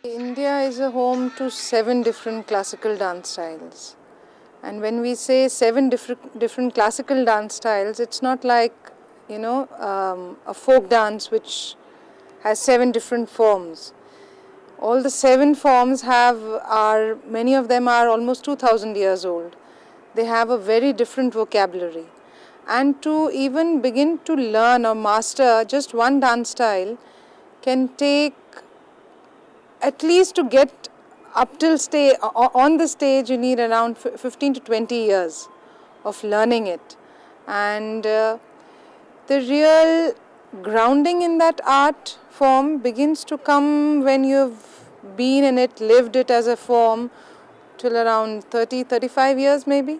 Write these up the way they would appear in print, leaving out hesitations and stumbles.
India is a home to 7 different classical dance styles. And when we say 7 different classical dance styles, it's not like, a folk dance which has 7 different forms. All the 7 forms many of them are almost 2000 years old. They have a very different vocabulary. And to even begin to learn or master just one dance style can take, at least to get up till on the stage, you need around 15 to 20 years of learning it. And the real grounding in that art form begins to come when you've been in it, lived it as a form till around 35 years maybe.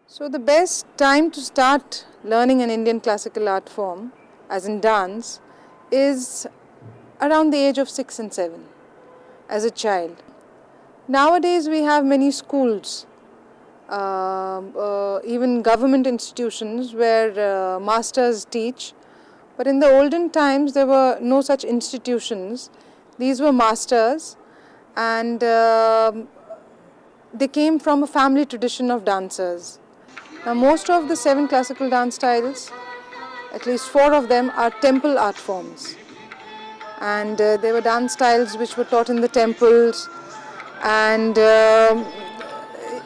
So the best time to start learning an Indian classical art form, as in dance, is around the age of 6 and 7, as a child. Nowadays we have many schools, even government institutions where masters teach. But in the olden times there were no such institutions. These were masters, and they came from a family tradition of dancers. Now most of the 7 classical dance styles, at least 4 of them, are temple art forms. And they were dance styles which were taught in the temples, and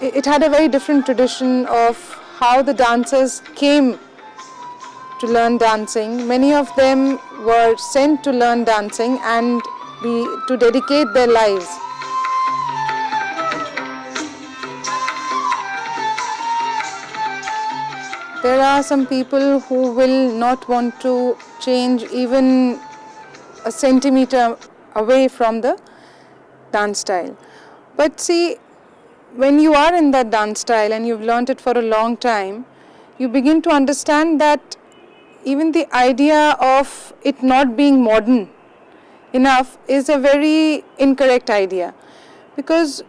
it had a very different tradition of how the dancers came to learn dancing. Many of them were sent to learn dancing and to dedicate their lives. There are some people who will not want to change even a centimeter away from the dance style. But see, when you are in that dance style and you've learnt it for a long time, you begin to understand that even the idea of it not being modern enough is a very incorrect idea. Because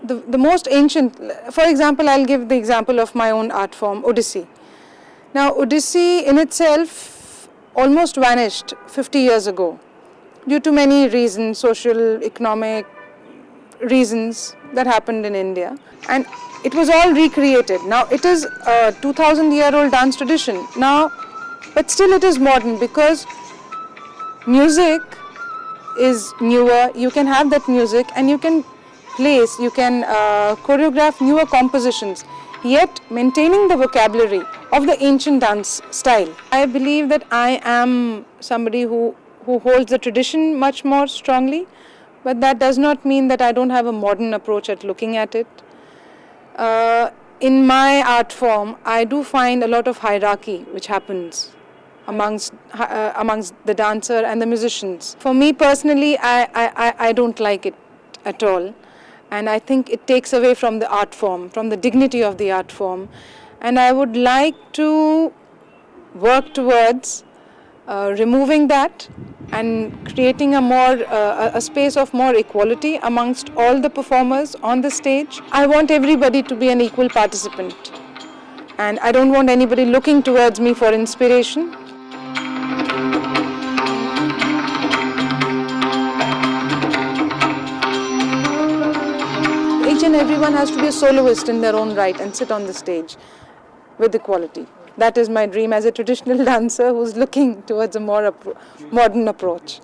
the most ancient, for example, I'll give the example of my own art form, Odissi. Now, Odissi in itself almost vanished 50 years ago due to many reasons, social, economic reasons that happened in India. And it was all recreated. Now, it is a 2000-year-old dance tradition now, but still it is modern because music is newer. You can have that music and you can you can choreograph newer compositions, yet maintaining the vocabulary of the ancient dance style. I believe that I am somebody who holds the tradition much more strongly, but that does not mean that I don't have a modern approach at looking at it. In my art form, I do find a lot of hierarchy which happens amongst the dancer and the musicians. For me personally, I don't like it at all. And I think it takes away from the art form, from the dignity of the art form. And I would like to work towards removing that and creating a space of more equality amongst all the performers on the stage. I want everybody to be an equal participant, and I don't want anybody looking towards me for inspiration. Each and everyone has to be a soloist in their own right and sit on the stage with equality. That is my dream as a traditional dancer who's looking towards a more modern approach.